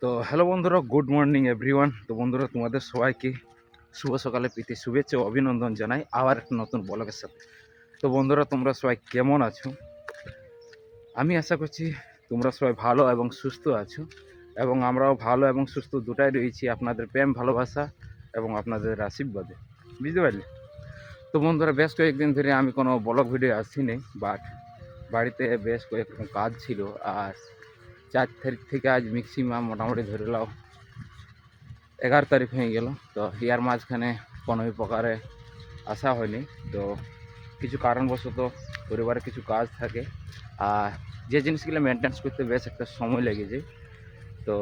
তো হ্যালো বন্ধুরা, good morning everyone. তো বন্ধুরা, তোমাদের সবাইকে শুভ সকালে প্রীতি শুভেচ্ছা ও অভিনন্দন জানাই আবার একটা নতুন ব্লগের সাথে। তো বন্ধুরা, তোমরা সবাই কেমন আছো? আমি আশা করছি তোমরা সবাই ভালো এবং সুস্থ আছো, এবং আমরাও ভালো এবং সুস্থ দুটাই রয়েছি আপনাদের প্রেম ভালোবাসা এবং আপনাদের আশীর্বাদে, বুঝতে পারলে? তো বন্ধুরা, বেশ কয়েকদিন ধরে আমি কোনো ব্লগ ভিডিও আসিনি, বাট বাড়িতে বেশ কয়েকরকম কাজ ছিল। আর 4 তারিখ থেকে আজ ম্যাক্সিমাম মোটামুটি ধরে নাও 11 তারিখ হয়ে গেল। তো ইয়ার মাঝখানে কোনো প্রকারে আসা হয়নি। তো কিছু কারণবশত পরিবারে কিছু কাজ থাকে, আর যে জিনিসগুলো মেনটেন্স করতে বেশ একটা সময় লেগে যায়। তো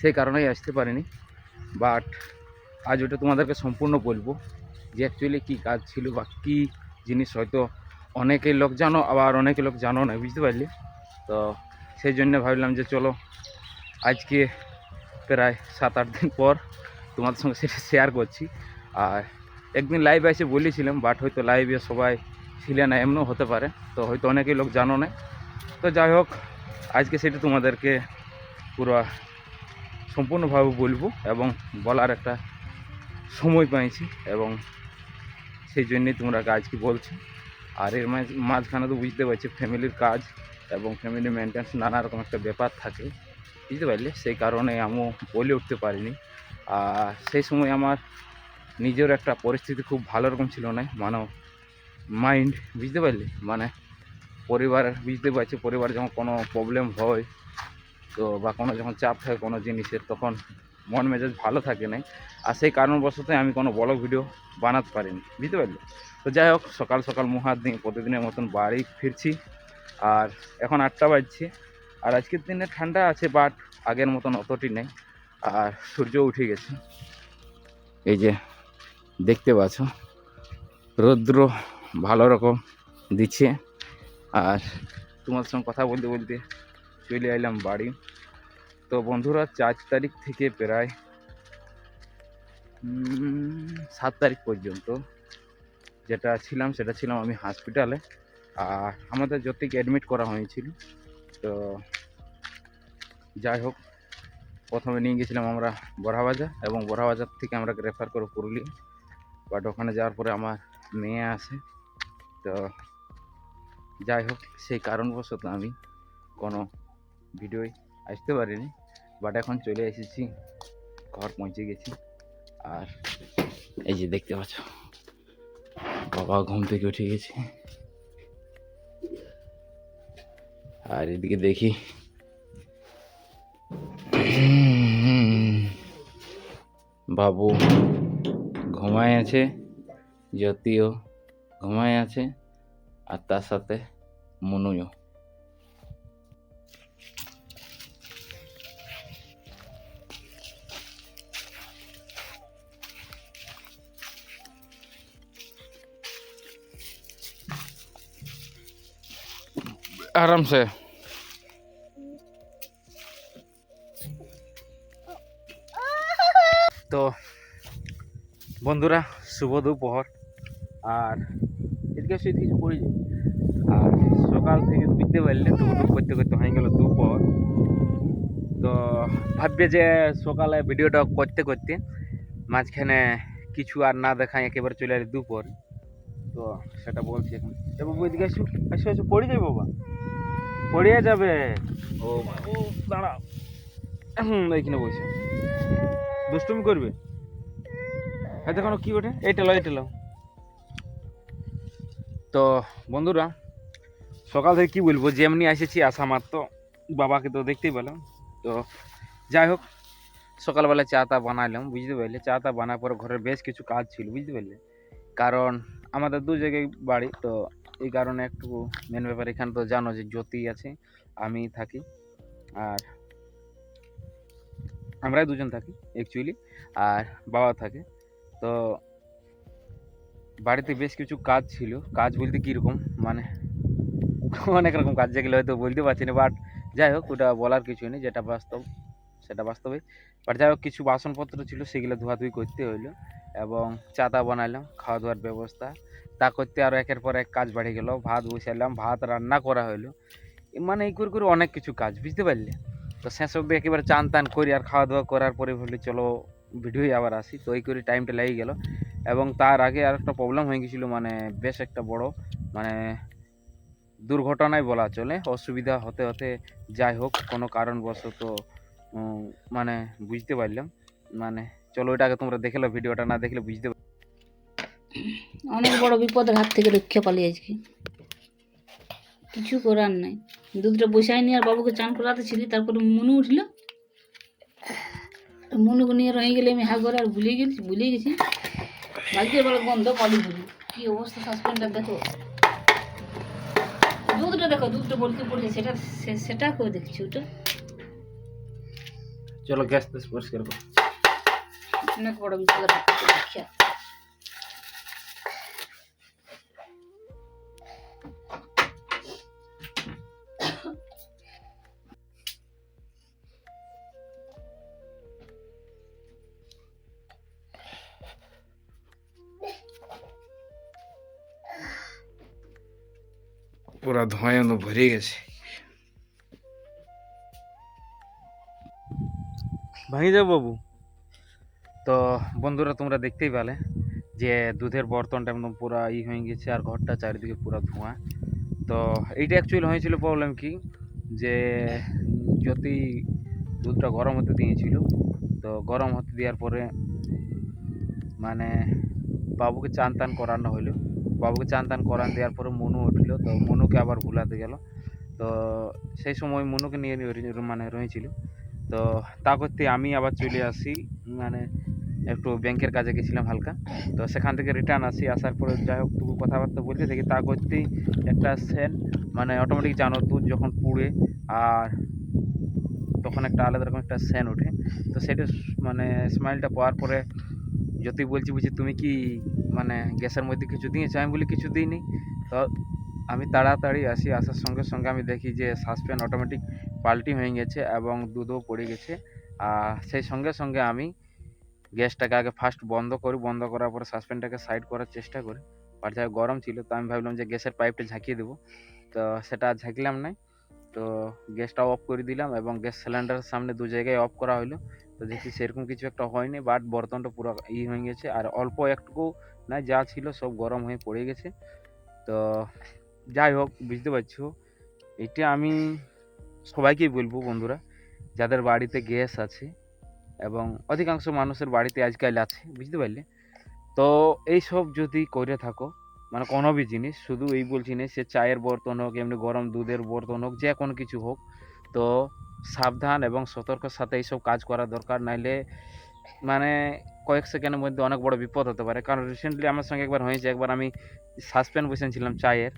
সেই কারণেই আসতে পারিনি, বাট আজ ওটা তোমাদেরকে সম্পূর্ণ বলবো যে অ্যাকচুয়ালি কী কাজ ছিল বা কী জিনিস। হয়তো অনেকে লোক জানো, আবার অনেকে লোক জানো না, বুঝতে পারলি? তো সেই জন্য ভাবলাম যে চলো আজকে প্রায় 7-8 দিন পর তোমাদের সঙ্গে সেটা শেয়ার করছি। আর একদিন লাইভে এসে বলেছিলাম, বাট হয়তো লাইভে সবাই ছিলে না, এমনও হতে পারে। তো হয়তো অনেকেই লোক জানো না। তো যাই হোক, আজকে সেটা তোমাদেরকে পুরো সম্পূর্ণভাবে বলবো এবং বলার একটা সময় পাইছি, এবং সেই জন্যই তোমরা আজকে বলছি। আর এর মাঝখানে তো বুঝতে পারছি ফ্যামিলির কাজ এবং ফ্যামিলি মেনটেন্স নানা রকম একটা ব্যাপার থাকে, বুঝতে পারলে? সেই কারণে আমিও বলে উঠতে পারিনি। আর সেই সময় আমার নিজের একটা পরিস্থিতি খুব ভালো রকম ছিল না, মানে মাইন্ড, বুঝতে পারলি? মানে পরিবার, বুঝতে পারছি পরিবার যখন কোনো প্রবলেম হয়, তো বা কোনো যখন চাপ থাকে কোনো জিনিসের, তখন মন মেজাজ ভালো থাকে না। আর সেই কারণবশত আমি কোনো ব্লগ ভিডিও বানাতে পারিনি, বুঝতে পারলি? তো যাই হোক, সকাল সকাল মুখ হাত দিয়ে প্রতিদিনের মতন বাড়ি ফিরছি। আর এখন 8টা বাজছে। আর আজকের দিনে ঠান্ডা আছে, বাট আগের মতন অতটি নেই। আর সূর্য উঠে গেছে, এই যে দেখতে পাচ্ছ, রৌদ্র ভালো রকম দিচ্ছে। আর তোমার সঙ্গে কথা বলতে বলতে চলে এলাম বাড়ি। তো বন্ধুরা, 4 তারিখ থেকে প্রায় 7 তারিখ পর্যন্ত যেটা ছিলাম সেটা ছিলাম আমি হসপিটালে। আর আমাদের যতটুকু অ্যাডমিট করা হয়েছিল, তো যাই হোক, প্রথমে নিয়ে গেছিলাম আমরা বড়াবাজার, এবং বড়াবাজার থেকে আমরা রেফার করো পুরুলিয়া। বাট ওখানে যাওয়ার পরে আমার মেয়ে আসে। তো যাই হোক, সেই কারণবশত আমি কোনো ভিডিওই আসতে পারিনি, বাট এখন চলে এসেছি, ঘর পৌঁছে গেছি। আর এই যে দেখতে পাচ্ছ, বাবা ঘুম থেকে উঠে গেছে। আর এদিকে দেখি বাবু ঘুমায় আছে, জ্যোতিও ঘুমায় আছে, আর তার সাথে মনুও। आराम से। তো বন্ধুরা, শুভ দুপুর। আর এদিকে এসে কিছু পড়ে যায়। আর সকাল থেকে বুঝতে পারলে টুকুটুক করতে করতে হয়ে গেল দুপুর। তো ভাববে যে সকালে ভিডিওটা করতে করতে মাঝখানে কিছু আর না দেখায় একেবারে চলে আসে দুপুর। তো সেটা বলছি এখন। বাবু এদিকে আসো, আসো আসো, পড়ে যাবে বাবা, পড়িয়ে যাবে। ও দাঁড়া, এইখানে বসে দুষ্টুমি করবে। হ্যাঁ, দেখো কি ওঠে, এইটা লো, এইটা লো। তো বন্ধুরা, সকাল থেকে কি বলবো, যেমনি এসেছি আসা মাত্র বাবাকে তো দেখতেই পেলাম। তো যাই হোক, সকালবেলা চা টা বানালাম, বুঝতে পারলে? চা টা বানার পর ঘরের বেশ কিছু কাজ ছিল, বুঝতে পারলে? কারণ আমাদের দু জায়গায় বাড়ি, তো এই কারণে একটু মেন ব্যাপার এখানে তো জানো যে জ্যোতি আছে, আমি থাকি, আর আমরাই দুজন থাকি অ্যাকচুয়ালি, আর বাবা থাকে। তো বাড়িতে বেশ কিছু কাজ ছিল। কাজ বলতে কীরকম, মানে অনেক রকম কাজ, যেগুলো হয়তো বলতে পারছি না, বাট যাই হোক, ওটা বলার কিছু নেই, যেটা বাস্তব সেটা বাস্তবে। বাট যাই হোক, কিছু বাসনপত্র ছিল, সেগুলো ধোয়াধুয়ি করতে হইলো, এবং চাটা বানালাম, খাওয়া দাওয়ার ব্যবস্থা তা করতে আরও একের পর এক কাজ বাড়ে গেল। ভাত বসালাম, ভাত রান্না করা হইলো, মানে এই করে করে অনেক কিছু কাজ, বুঝতে পারলে? তো শেষ অবধি একেবারে চান টান করি আর খাওয়া দাওয়া করার পরে ভাবলি চলো ভিডিওই আবার আসি, তো এই করে টাইমটা লেগে গেল। এবং তার আগে আর একটা প্রবলেম হয়ে গেছিলো, মানে বেশ একটা বড় মানে দুর্ঘটনাই বলা চলে, অসুবিধা হতে হতে যাই হোক কোনো কারণবশত মানে বুঝতে পারলাম, মানে চলো ওইটাকে তোমরা দেখে লো, ভিডিওটা না দেখলে বুঝতে অনেক বড় বিপদের হাত থেকে রক্ষা পালি আজকে, কিছু করার নাই। দুধটা বসাই নিয়ে আর বাবুকে চান করাতে ছিলি, তারপরে মনু উঠল, মনুকে নিয়ে রয়ে গেলে আমি হা করে আর ভুলে গেছি। ভাগ্যের বড় গন্ধ পালি ভুলি, কি অবস্থা সাসপেন্ডটা দেখো, দুধটা বলতে পড়ছে, সেটা করে দেখছি ওটা। চলো গ্যাস পরিষ্কার করো। অনেক বড় বিপদের হাত থেকে রক্ষা। পুরা ধোঁয়ায় ভরে গেছে, ভাঙি যাও বাবু। তো বন্ধুরা তোমরা দেখতেই পেলে যে দুধের বর্তনটা একদম পুরা হয়ে গেছে, আর ঘরটা চারিদিকে পুরা ধোঁয়া। তো এইটা অ্যাকচুয়ালি হয়েছিল প্রবলেম কি, যে যদি দুধটা গরম হতে দিয়েছিল, তো গরম হতে দেওয়ার পরে মানে বাবুকে চান টান করানো হইলো, বাবুকে চান টান করান দেওয়ার পরে মনু উঠল, তো মনুকে আবার ভুলাতে গেল। তো সেই সময় মনুকে নিয়ে মানে রয়েছিল, তো তা করতে আমি আবার চলে আসি, মানে একটু ব্যাংকের কাজে গেছিলাম হালকা, তো সেখান থেকে রিটার্ন আসার পরে যাই হোক টুকু কথাবার্তা বলতে দেখি তা করতেই একটা সেন্ট, মানে অটোমেটিক জানো দুধ যখন পুড়ে আর তখন একটা আলাদা রকম একটা সেন্ট ওঠে। তো সেটা মানে স্মাইলটা পাওয়ার পরে যতই বলছি বুঝি তুমি কি মানে গ্যাসের মধ্যে কিছু দিয়েছো, আমি বলি কিছু দিইনি। তো আমি তাড়াতাড়ি আসার সঙ্গে সঙ্গে আমি দেখি যে সাসপেন্ড অটোমেটিক পাল্টি হয়ে গেছে এবং দুধও পড়ে গেছে। আর সেই সঙ্গে সঙ্গে আমি গ্যাসটাকে আগে ফার্স্ট বন্ধ করি, বন্ধ করার পরে সাসপেন্ডটাকে সাইড করার চেষ্টা করি, আর যা গরম ছিল তো আমি ভাবলাম যে গ্যাসের পাইপটা ঝাঁকিয়ে দেবো, তো সেটা ঝাঁকলাম না। তো গ্যাসটা অফ করে দিলাম এবং গ্যাস সিলিন্ডারের সামনে দু জায়গায় অফ করা হলো, তো দেখি সেরকম কিছু একটা হয়নি, বাট বর্তনটা পুরো হয়ে গেছে, আর অল্প একটুকু না যা ছিল সব গরম হয়ে পড়ে গেছে। তো যাই হোক বুঝতে পারছো, এটা আমি সবাইকেই বলবো বন্ধুরা, যাদের বাড়িতে গ্যাস আছে এবং অধিকাংশ মানুষের বাড়িতে আজকাল আছে, বুঝতে পারলে, তো এইসব যদি করে থাকো মানে কোনো বি জিনিস, শুধু এই বলছি না সে চায়ের বর্তন হোক, এমনি গরম দুধের বর্তন হোক, যে কোনো কিছু হোক, তো সাবধান এবং সতর্কের সাথে এইসব কাজ করা দরকার, নাইলে মানে কয়েক সেকেন্ডের মধ্যে অনেক বড় বিপদ হতে পারে। কারণ রিসেন্টলি আমার সঙ্গে একবার হয়েছে, একবার আমি সাসপেন্ড বসেছিলাম চায়ের,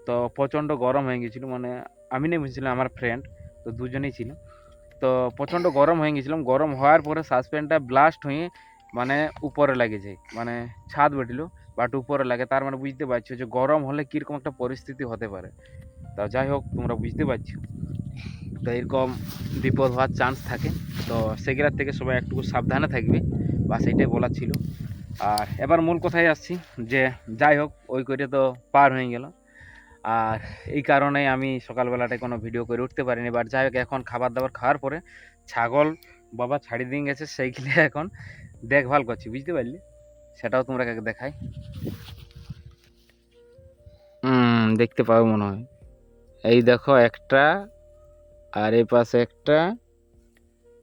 তো প্রচণ্ড গরম হয়ে গেছিলো, মানে আমি নেই বসেছিলাম, আমার ফ্রেন্ড, তো দুজনেই ছিল, তো প্রচণ্ড গরম হয়ে গেছিলাম, গরম হওয়ার পরে সাসপেন্ডটা ব্লাস্ট হয়ে মানে উপরে লাগে যায়, মানে ছাদ বেটিলো বাট উপরে লাগে, তার মানে বুঝতে পারছো যে গরম হলে কীরকম একটা পরিস্থিতি হতে পারে। তা যাই হোক তোমরা বুঝতে পারছো, তো এরকম বিপদ হওয়ার চান্স থাকে, তো সেগুলোর থেকে সবাই একটু সাবধানে থাকবে, বা সেইটাই বলার ছিল। আর এবার মূল কথায় আসছি, যে যাই হোক ওই করে তো পার হয়ে গেল, আর এই কারণেই আমি সকালবেলাটায় কোনো ভিডিও করে উঠতে পারিনি। বাট যাই হোক এখন খাবার দাবার খাওয়ার পরে ছাগল বাবা ছাড়ি দিয়ে গেছে, সেইগুলো এখন দেখভাল করছি, বুঝতে পারলি, সেটাও তোমরা দেখাই। দেখতে পাবো মনে হয়, এই দেখো একটা, আর এই পাশে একটা,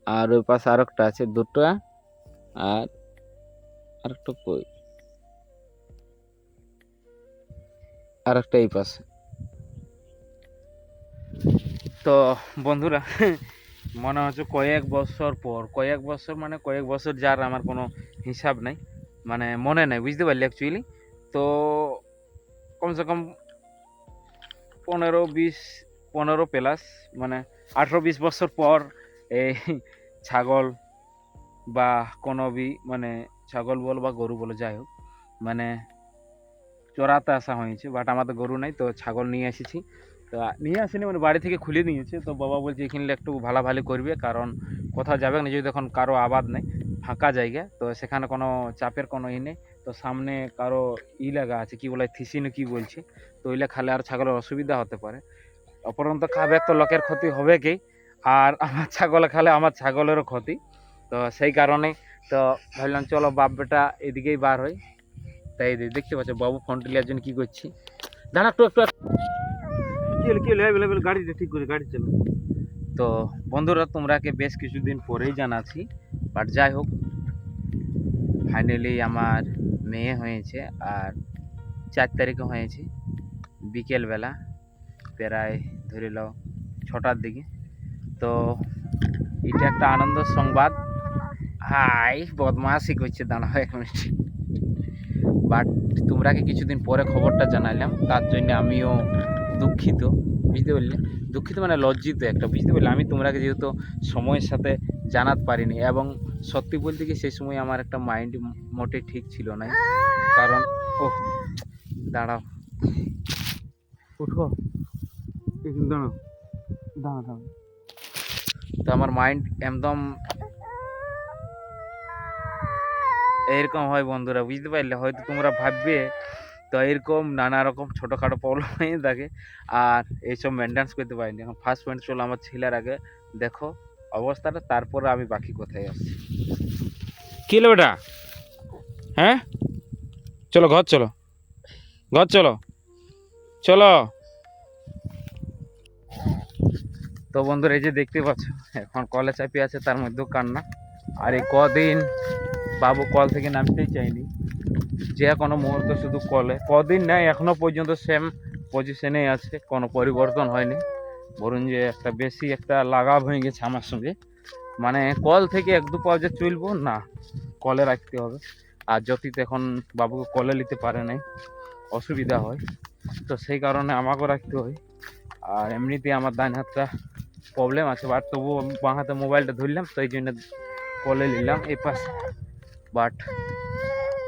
আর ওই পাশে আর একটা আছে দুটো, আর আরেকটা কই, আর একটা এই পাশে। তো বন্ধুরা মনে হচ্ছে কয়েক বছর মানে কয়েক বছর যার আমার কোনো হিসাব নাই, মানে মনে নাই, বুঝতে পারলি অ্যাকচুয়ালি। তো কমসে কম 15 প্লাস, মানে 18-20 বছর পর এই ছাগল বা কোনো মানে ছাগল বলো বা গরু বলো যাই হোক, মানে চড়াতে আসা হয়েছে, বাট আমাদের গরু নাই, তো ছাগল নিয়ে এসেছি। তো নিয়ে আসিনি মানে বাড়ি থেকে খুলে নিয়েছে, তো বাবা বলছে এখানে একটু ভালোভালি করবে, কারণ কোথাও যাবে না, যদি এখন কারো আবাদ নেই ফাঁকা জায়গা, তো সেখানে কোনো চাপের কোনো নেই, তো সামনে কারো লাগা আছে কি বলে থিসিনো কি বলছে, তো ওইলা খালে আর ছাগলের অসুবিধা হতে পারে, অপরন্ত খাবে তো লোকের ক্ষতি হবে কি, আর আমার ছাগলে খালে আমার ছাগলেরও ক্ষতি। তো সেই কারণে তো ভাবলাম চলো বাপ বেটা এদিকেই বার হই। তাই দেখতে পাচ্ছ বাবু ফোনটা নেওয়ার জন্য কী করছি। দাঁড়া একটু একটু কি হলো গাড়িটা ঠিক করে গাড়ি চলো। তো বন্ধুরা তোমরাকে বেশ কিছুদিন পরেই জানাচ্ছি, বাট যাই হোক ফাইনালি আমার মেয়ে হয়েছে। আর 4 তারিখে হয়েছে বিকেলবেলা, প্রায় ধরে নাও 6টার দিকে। তো এটা একটা আনন্দ সংবাদ। হাই বদমাশি করছে, দাঁড়াও 1 মিনিট। বাট তোমরাকে কিছুদিন পরে খবরটা জানাইলাম, তার জন্য আমিও দুঃখিত, বুঝতে পারলে। দুঃখিত মানে লজ্জিত একটা, বুঝতে পারলে। আমি তোমরাকে যেহেতু সময়ের সাথে জানাতে পারিনি, এবং সত্যি বলতে কি সেই সময় আমার একটা মাইন্ড মোটে ঠিক ছিল না। কারণ ও দাঁড়াও, উঠো, দাঁড়াও দাঁড়াও দাঁড়াও। তো আমার মাইন্ড একদম এরকম হয় বন্ধুরা, বুঝতে পারলে। হয়তো তোমরা ভাববে তো এরকম নানা রকম ছোটোখাটো প্রবলেম হয়ে থাকে, আর এইসব মেনটেন্স করতে পারিনি। এখন ফার্স্ট পয়েন্ট চলো আমার ছেলের আগে দেখো অবস্থাটা, তারপরে আমি বাকি কোথায় আসছি। কি হলো বেটা? হ্যাঁ চলো ঘর চলো, ঘর চলো, চলো। তো বন্ধুরা এই যে দেখতে পাচ্ছ এখন কলে চাপিয়ে আছে, তার মধ্যেও কান্না। আর এই কদিন বাবু কল থেকে নামতেই চাইনি, যে কোনো মুহূর্তে শুধু কলে। কদিন নেই এখনো পর্যন্ত সেম পজিশনেই আছে, কোনো পরিবর্তন হয়নি। বরং যে একটা বেশি একটা লাগাব হয়ে গেছে আমার সঙ্গে। মানে কল থেকে 1-2 পাও যে চলবো না, কলে রাখতে হবে। আর জ্যোতি তো এখন বাবুকে কলে নিতে পারে নাই, অসুবিধা হয়। তো সেই কারণে আমাকেও রাখতে হয়। আর এমনিতে আমার ডান হাতটা প্রবলেম আছে, বাট তবুও বাঁ হাতে মোবাইলটা ধরলাম, তো এই জন্য কলে নিলাম এই পাশে। বাট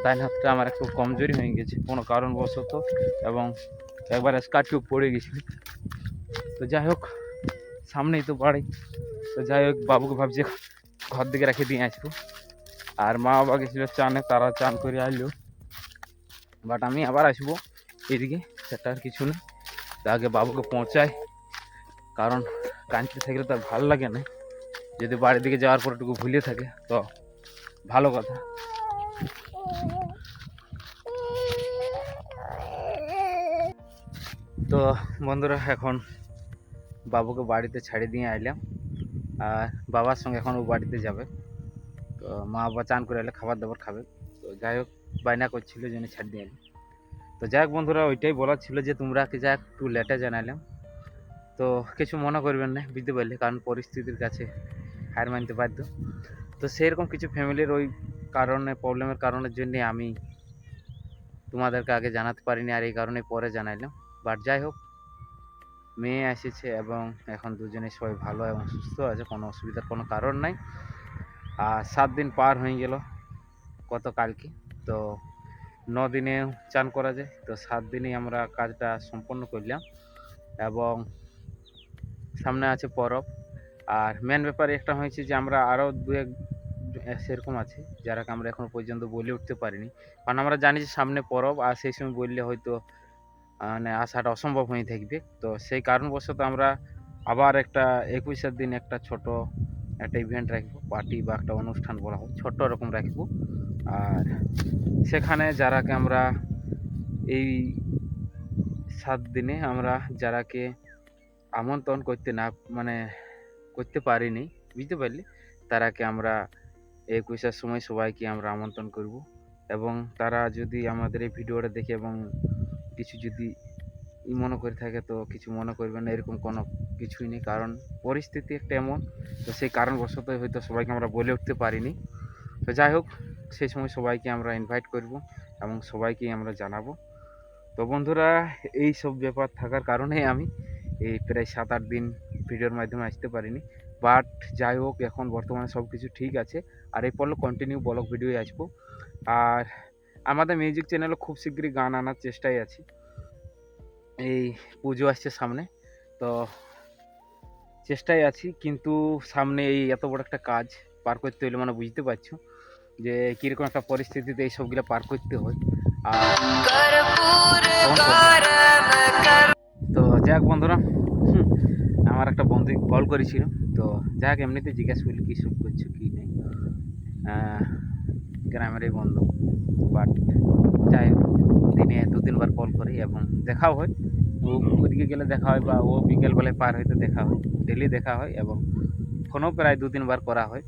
ডান হাতটা আমার একটু কমজোরি হয়ে গেছে কোনো কারণবশত, এবং একবার স্কার্টিও পড়ে গেছিল। তো যাই হোক সামনেই তো বাড়ি। তো যাই হোক বাবুকে ভাবছি ঘর দিকে রেখে দিয়ে আসবো। আর মা বাবা গেছিলো চানে, তারা চান করে আসলো। বাট আমি আবার আসবো এদিকে, সেটা আর কিছু না। তো আগে বাবুকে পৌঁছাই, কারণ কাঁদতে থাকলে তো আর ভালো লাগে না। যদি বাড়ির দিকে যাওয়ার পর একটু ভুলে থাকে তো ভালো কথা। তো বন্ধুরা এখন বাবুকে বাড়িতে ছাড়ি দিয়ে আইলাম, আর বাবার সঙ্গে এখন ও বাড়িতে যাবে। তো মা বাবা চান করে এলে খাবার দাবার খাবে। তো যাই হোক বায়না করছিল জন্য ছাড় দিয়ে এলাম। তো যাই হোক বন্ধুরা ওইটাই বলার ছিল যে তোমরাকে যা একটু লেটে জানালাম, তো কিছু মনে করবেন না, বুঝতে পারলে। কারণ পরিস্থিতির কাছে হার মানতে বাধ্য। তো সেরকম কিছু ফ্যামিলির ওই কারণে প্রবলেমের কারণের জন্যে আমি তোমাদেরকে আগে জানাতে পারিনি, আর এই কারণে পরে জানাইলাম। বাট যাই হোক মেয়ে এসেছে এবং এখন দুজনে সবাই ভালো এবং সুস্থ আছে, কোনো অসুবিধার কোনো কারণ নাই। আর 7 দিন পার হয়ে গেল গতকালকে। তো 9 দিনে চান করা যায়, তো 7 দিনেই আমরা কাজটা সম্পন্ন করলাম। এবং সামনে আছে পরব। আর মেন ব্যাপারে একটা হয়েছে যে আমরা আরও 2-1 সেরকম আছে যারাকে আমরা এখনো পর্যন্ত বলে উঠতে পারিনি, কারণ আমরা জানি যে সামনে পরব, আর সেই সময় বললে হয়তো মানে আসাটা অসম্ভব হয়ে থাকবে। তো সেই কারণবশত আমরা আবার একটা 21-এর দিন একটা ছোট একটা ইভেন্ট রাখবো, পার্টি বা একটা অনুষ্ঠান বলা হয়, ছোট্ট রকম রাখবো। আর সেখানে যারাকে আমরা এই 7 দিনে আমরা যারাকে আমন্ত্রণ করতে না মানে করতে পারিনি, বুঝতে পারলি, তারাকে আমরা 21-এর সময় সবাইকে আমরা আমন্ত্রণ করব। এবং তারা যদি আমাদের এই ভিডিওটা দেখে এবং কিছু যদি মনে করে থাকে তো কিছু মনে করবেন না, এরকম কোনো কিছুই নেই। কারণ পরিস্থিতি একটা এমন, তো সেই কারণবশতই হয়তো সবাইকে আমরা বলে উঠতে পারিনি। তো যাই হোক সেই সময় সবাইকে আমরা ইনভাইট করব এবং সবাইকেই আমরা জানাবো। তো বন্ধুরা এই সব ব্যাপার থাকার কারণে আমি এই প্রায় 7-8 দিন ভিডিওর মাধ্যমে আসতে পারিনি। বাট যাই হোক এখন বর্তমানে সব কিছু ঠিক আছে, আর এই পরে কন্টিনিউ ব্লগ ভিডিওই আসবো। আর আমাদের মিউজিক চ্যানেলে খুব শীঘ্রই গান আনার চেষ্টায় আছি। এই পুজো আসছে সামনে, তো চেষ্টায় আছি, কিন্তু সামনে এই এত বড় একটা কাজ পার করতে হলে মানে বুঝতে পারছো যে কীরকম একটা পরিস্থিতিতে এই সবগুলো পার করতে হয়। আর তো যাক বন্ধুরা আমার আমার একটা বন্ধু কল করেছিল, তো যাক এমনিতে জিজ্ঞাসা করলি কী সব করছো কী নেই, গ্রামের এই বন্ধু। বাট যাই হোক, দিনে 2-3 বার কল করি এবং দেখাও হয়। ও ওদিকে গেলে দেখা হয়, বা ও বিকেলবেলায় পার হইতে দেখা হয়, ডেলি দেখা হয় এবং ফোনও প্রায় 2-3 বার করা হয়।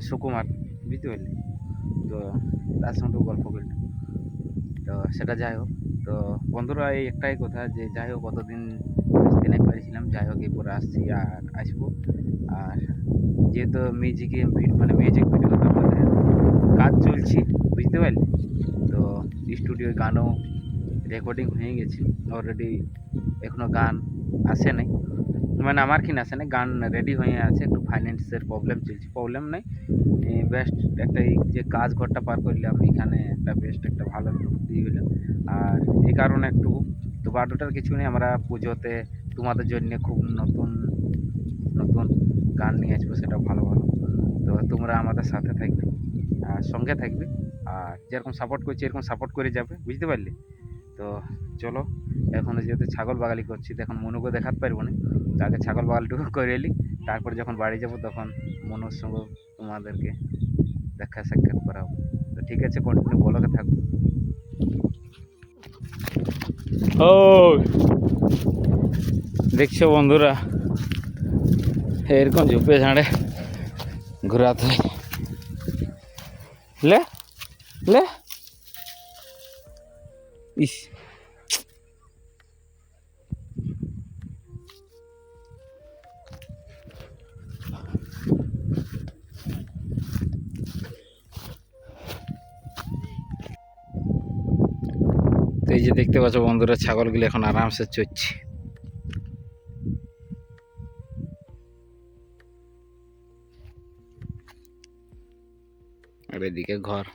সুকুমার, বুঝতে পারলি? তো তার সঙ্গে গল্প করলাম। তো সেটা যাই হোক, তো বন্ধুরা এই একটাই কথা যে যাই হোক কতদিন আসতে নাই পারছিলাম, যাই হোক এরপরে আসছি আর আসবো। আর যেহেতু মিউজিক ভিডিও আমাদের কাজ চলছে, বুঝতে পারলি? তো স্টুডিওয় গানও রেকর্ডিং হয়ে গেছে অলরেডি, এখনও গান আসে নাই, মানে আমার কিনে আসে নাই, গান রেডি হয়ে আছে, একটু ফাইন্যান্সের প্রবলেম চলছে, প্রবলেম নাই, বেস্ট একটা এই যে কাজ ঘরটা পার করলাম এখানে একটা বেস্ট একটা ভালো দিয়ে হলো। আর এই কারণে একটু, তো বাড্ডটার কিছু নেই, আমরা পুজোতে তোমাদের জন্য খুব নতুন নতুন গান নিয়ে আসবো, সেটা ভালো ভালো। তো তোমরা আমাদের সাথে থাকবে আর সঙ্গে থাকবে, আর যেরকম সাপোর্ট করছি এরকম সাপোর্ট করে যাবে, বুঝতে পারলি? তো চলো, এখন যেহেতু ছাগল বাগালি করছি, তো এখন মনুকে দেখাতে পারবো না, তো আগে ছাগল বাগালটুকু করে এলি, তারপর যখন বাড়ি যাব তখন মনুর সঙ্গে তোমাদেরকে দেখা সাক্ষাৎ করাবো। তো ঠিক আছে, কন্টিনিউ বলকে থাকবো। ও দেখছো বন্ধুরা, এরকম ঝুপে ঝাড়ে ঘোরাতে হয়। লে লে ইস, তো এই যে দেখতে পাচ্ছ বন্ধুরা, ছাগলগুলো এখন আরামসে চড়ছে। আর এদিকে ঘর।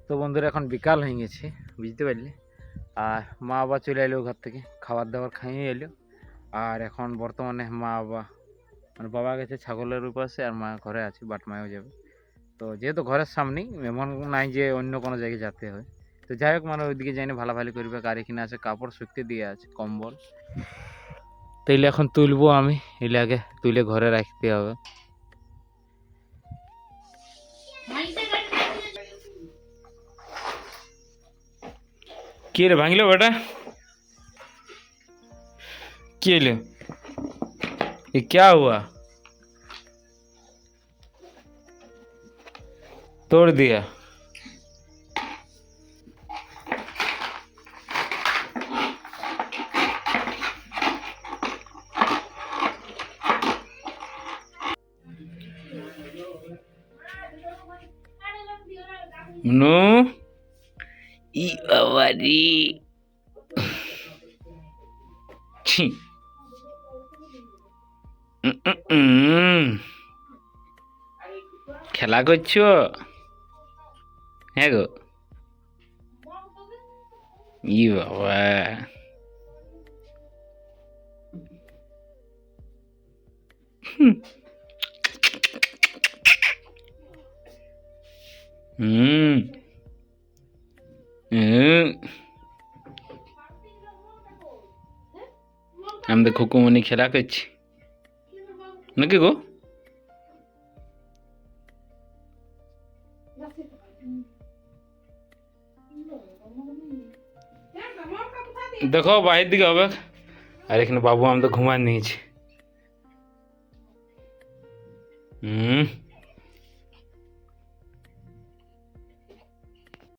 তো বন্ধুরা এখন বিকাল হয়ে গেছে, বুঝতে পারলি? আর মা বাবা চলে এলো ঘর থেকে, খাবার দাবার খাইয়ে এলো। আর এখন বর্তমানে মা বাবা, মানে বাবা গেছে ছাগলের উপাসে আর মা ঘরে আছে, বাট মায়ও যাবে। তো যেহেতু ঘরের সামনেই, এমন নাই যে অন্য কোনো জায়গায় যেতে হয়। তো যাই হোক, মানে ওইদিকে যাইনি ভালো করবে। আর এখানে আছে কাপড় শুকতে দিয়ে আছে, কম্বল। তো এলে এখন তুলবো আমি, এলে আগে তুলে ঘরে রাখতে হবে। কি রে ভাঙলো বেটা, কি এলো, ये क्या हुआ, तोड़ दिया? नो ई बाबारी छी খেলা করছো? হ্যাঁ গো, ই বাবা, হুম আমি তো খুকুমনি খেলা করছি নাকি গো? দেখো বাহির দিকে হবে, আর এখানে বাবু আমি তো ঘুমান নিয়েছি।